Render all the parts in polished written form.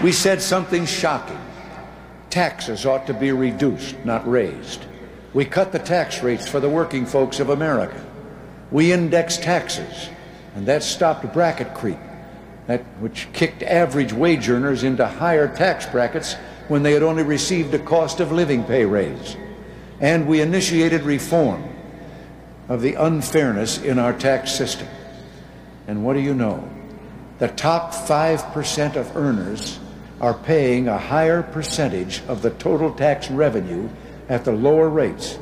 We said something shocking. Taxes ought to be reduced, not raised. We cut the tax rates for the working folks of America. We indexed taxes, and that stopped bracket creep, which kicked average wage earners into higher tax brackets when they had only received a cost of living pay raise. And we initiated reform of the unfairness in our tax system. And what do you know? The top 5% of earners are paying a higher percentage of the total tax revenue at the lower rates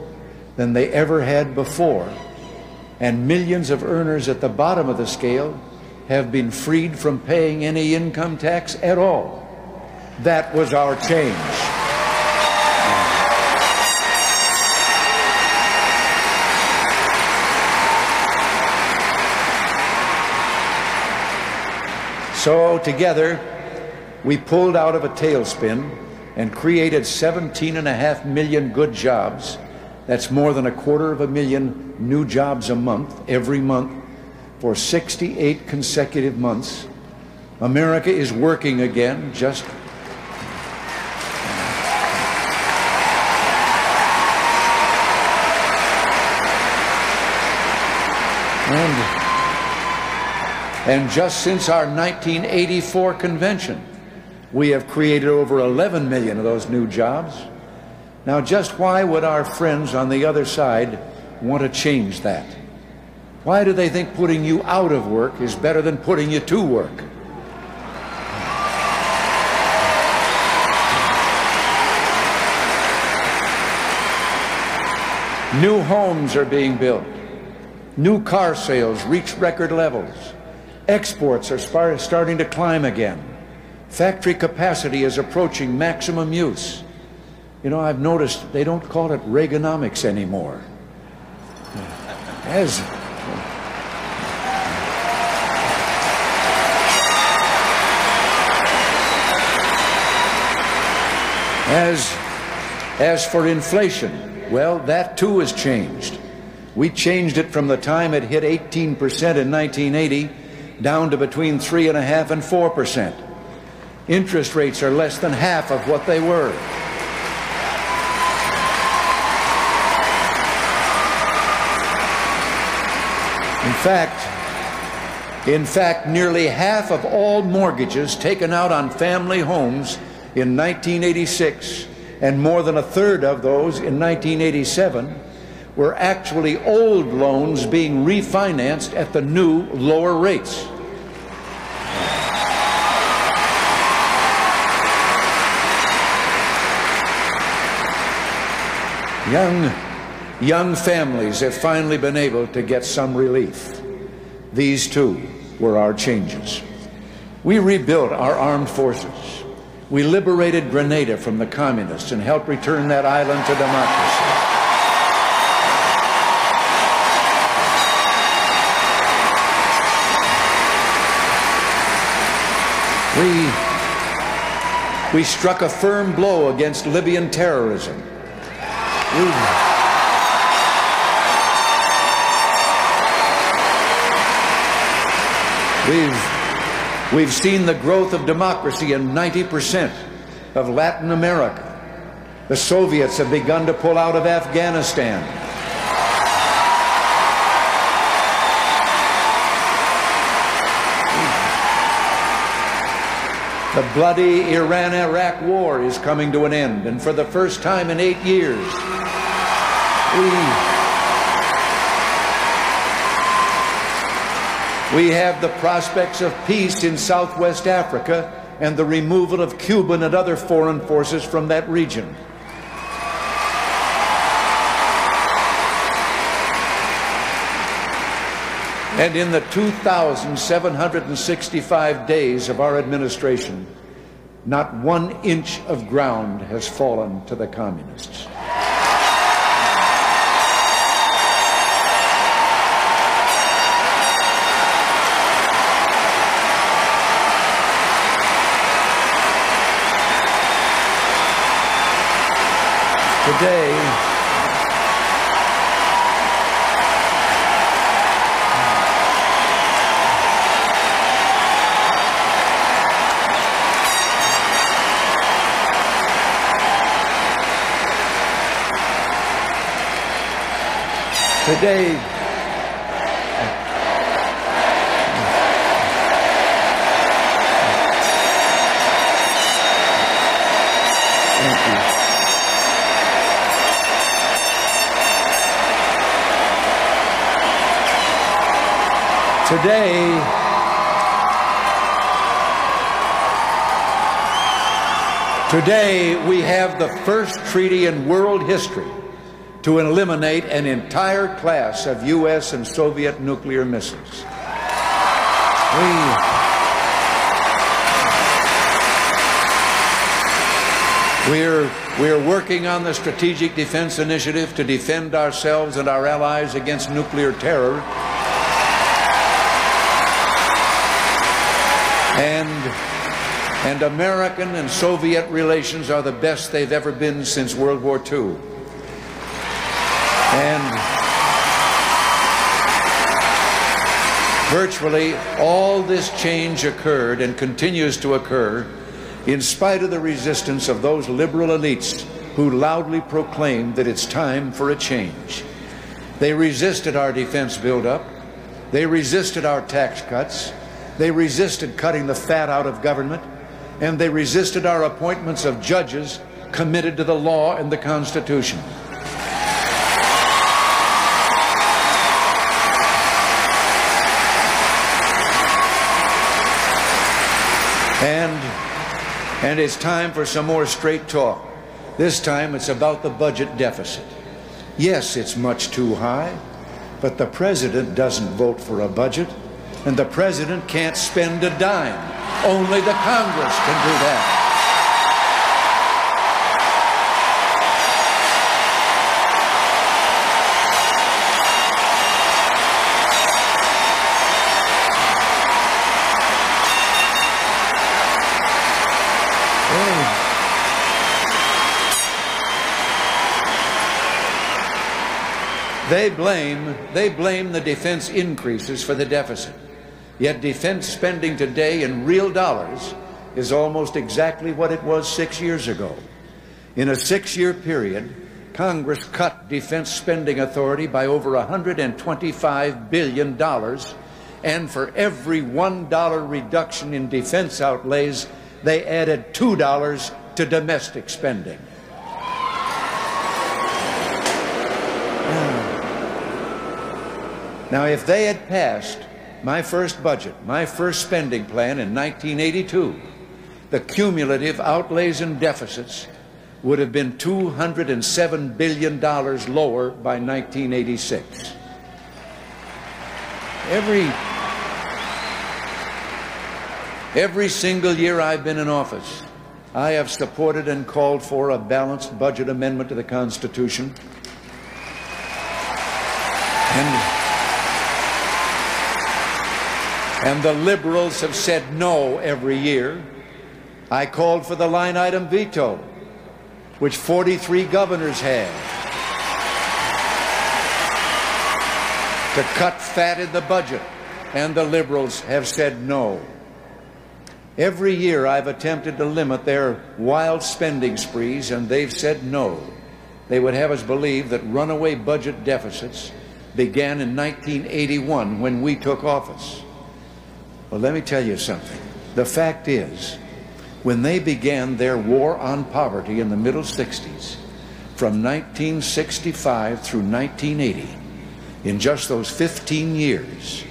than they ever had before. And millions of earners at the bottom of the scale have been freed from paying any income tax at all. That was our change. So together, we pulled out of a tailspin and created 17.5 million good jobs. That's more than 250,000 new jobs a month, every month, for 68 consecutive months. America is working again, just and just since our 1984 convention, we have created over 11 million of those new jobs. Now, just why would our friends on the other side want to change that? Why do they think putting you out of work is better than putting you to work? New homes are being built. New car sales reach record levels. Exports are starting to climb again. Factory capacity is approaching maximum use. You know, I've noticed they don't call it Reaganomics anymore. As for inflation, well, that too has changed. We changed it from the time it hit 18% in 1980 down to between 3.5% and 4%. Interest rates are less than half of what they were. In fact, nearly half of all mortgages taken out on family homes in 1986, and more than a third of those in 1987, were actually old loans being refinanced at the new, lower rates. Young families have finally been able to get some relief. These too were our changes. We rebuilt our armed forces. We liberated Grenada from the communists and helped return that island to democracy. We struck a firm blow against Libyan terrorism. We've seen the growth of democracy in 90% of Latin America. The Soviets have begun to pull out of Afghanistan. The bloody Iran-Iraq war is coming to an end, and for the first time in 8 years, we have the prospects of peace in Southwest Africa and the removal of Cuban and other foreign forces from that region. And in the 2,765 days of our administration, not 1 inch of ground has fallen to the communists. Today, thank you. Today, we have the first treaty in world history to eliminate an entire class of U.S. and Soviet nuclear missiles. We're working on the Strategic Defense Initiative to defend ourselves and our allies against nuclear terror. And American and Soviet relations are the best they've ever been since World War II. And virtually all this change occurred and continues to occur in spite of the resistance of those liberal elites who loudly proclaimed that it's time for a change. They resisted our defense buildup. They resisted our tax cuts. They resisted cutting the fat out of government. And they resisted our appointments of judges committed to the law and the Constitution. And it's time for some more straight talk. This time it's about the budget deficit. Yes, it's much too high, but the president doesn't vote for a budget, and the president can't spend a dime. Only the Congress can do that. They blame the defense increases for the deficit. Yet defense spending today in real dollars is almost exactly what it was 6 years ago. In a 6-year period, Congress cut defense spending authority by over $125 billion, and for every $1 reduction in defense outlays, they added $2 to domestic spending. Now, if they had passed my first budget, my first spending plan in 1982, the cumulative outlays and deficits would have been $207 billion lower by 1986. Every single year I've been in office, I have supported and called for a balanced budget amendment to the Constitution. And the liberals have said no every year. I called for the line item veto, which 43 governors had, to cut fat in the budget, and the liberals have said no. Every year I've attempted to limit their wild spending sprees, and they've said no. They would have us believe that runaway budget deficits began in 1981 when we took office. Well, let me tell you something. The fact is, when they began their war on poverty in the middle 60s, from 1965 through 1980, in just those 15 years,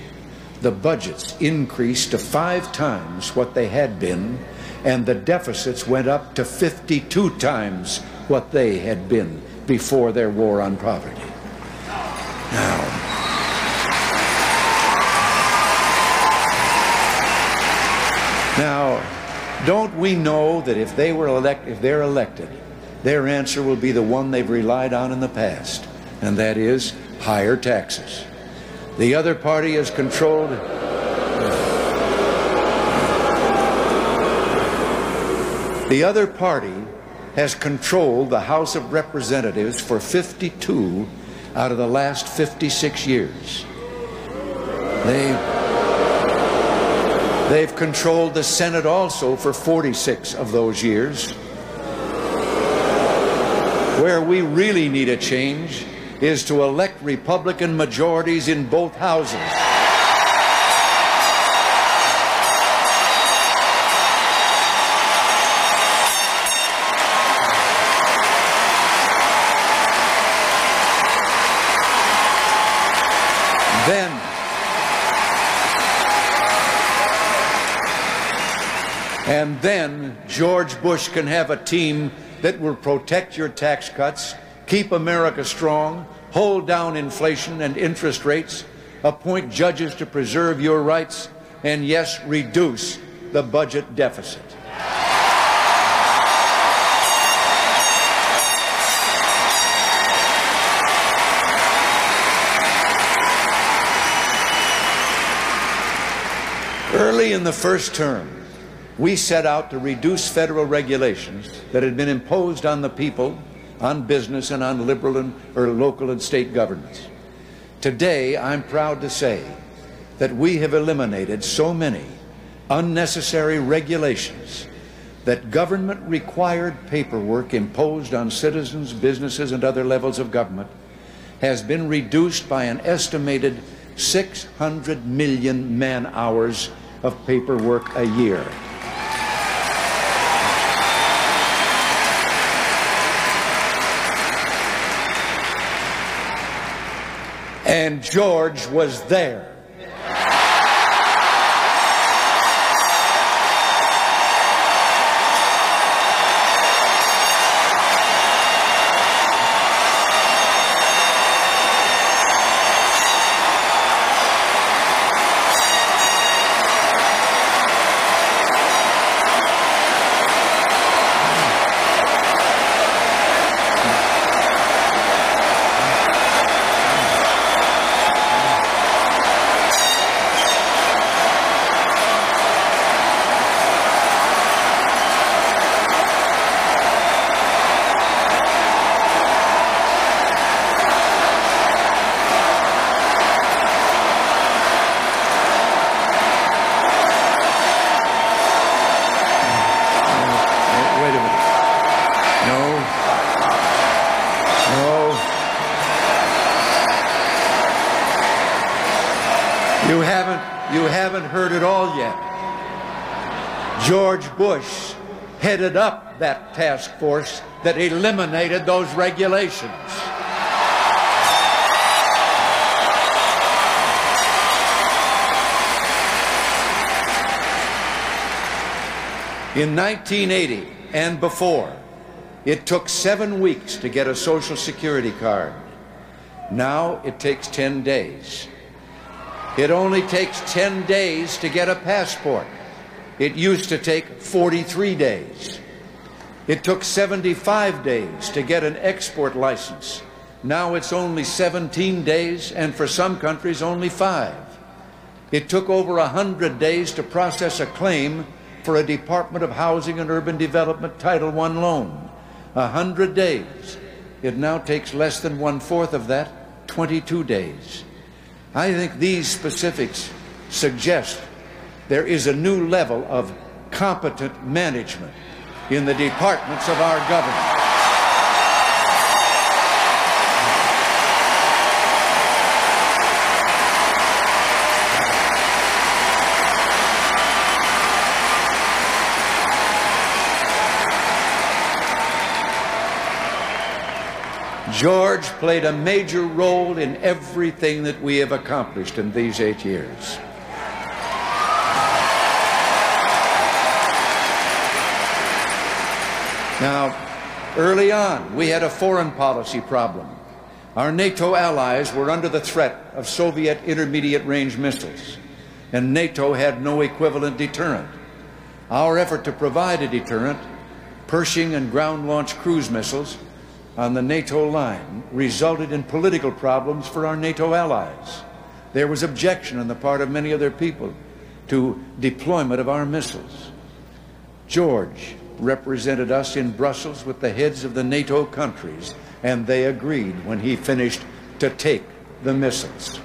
the budgets increased to 5 times what they had been, and the deficits went up to 52 times what they had been before their war on poverty. Now, don't we know that if they're elected, their answer will be the one they've relied on in the past, and that is higher taxes. The other party has controlled the House of Representatives for 52 out of the last 56 years. They've controlled the Senate also for 46 of those years. Where we really need a change is to elect Republican majorities in both houses. And then George Bush can have a team that will protect your tax cuts, keep America strong, hold down inflation and interest rates, appoint judges to preserve your rights, and yes, reduce the budget deficit. Early in the first term, we set out to reduce federal regulations that had been imposed on the people, on business, and on local and state governments. Today, I'm proud to say that we have eliminated so many unnecessary regulations that government-required paperwork imposed on citizens, businesses, and other levels of government has been reduced by an estimated 600 million man-hours of paperwork a year. And George was there. You haven't heard it all yet. George Bush headed up that task force that eliminated those regulations. In 1980 and before, it took 7 weeks to get a Social Security card. Now it takes 10 days. It only takes 10 days to get a passport. It used to take 43 days. It took 75 days to get an export license. Now it's only 17 days, and for some countries only 5. It took over 100 days to process a claim for a Department of Housing and Urban Development Title I loan. 100 days. It now takes less than 1/4 of that, 22 days. I think these specifics suggest there is a new level of competent management in the departments of our government. George played a major role in everything that we have accomplished in these 8 years. Now, early on, we had a foreign policy problem. Our NATO allies were under the threat of Soviet intermediate-range missiles, and NATO had no equivalent deterrent. Our effort to provide a deterrent, Pershing and ground-launched cruise missiles, on the NATO line resulted in political problems for our NATO allies. There was objection on the part of many of their people to deployment of our missiles. George represented us in Brussels with the heads of the NATO countries, and they agreed when he finished to take the missiles.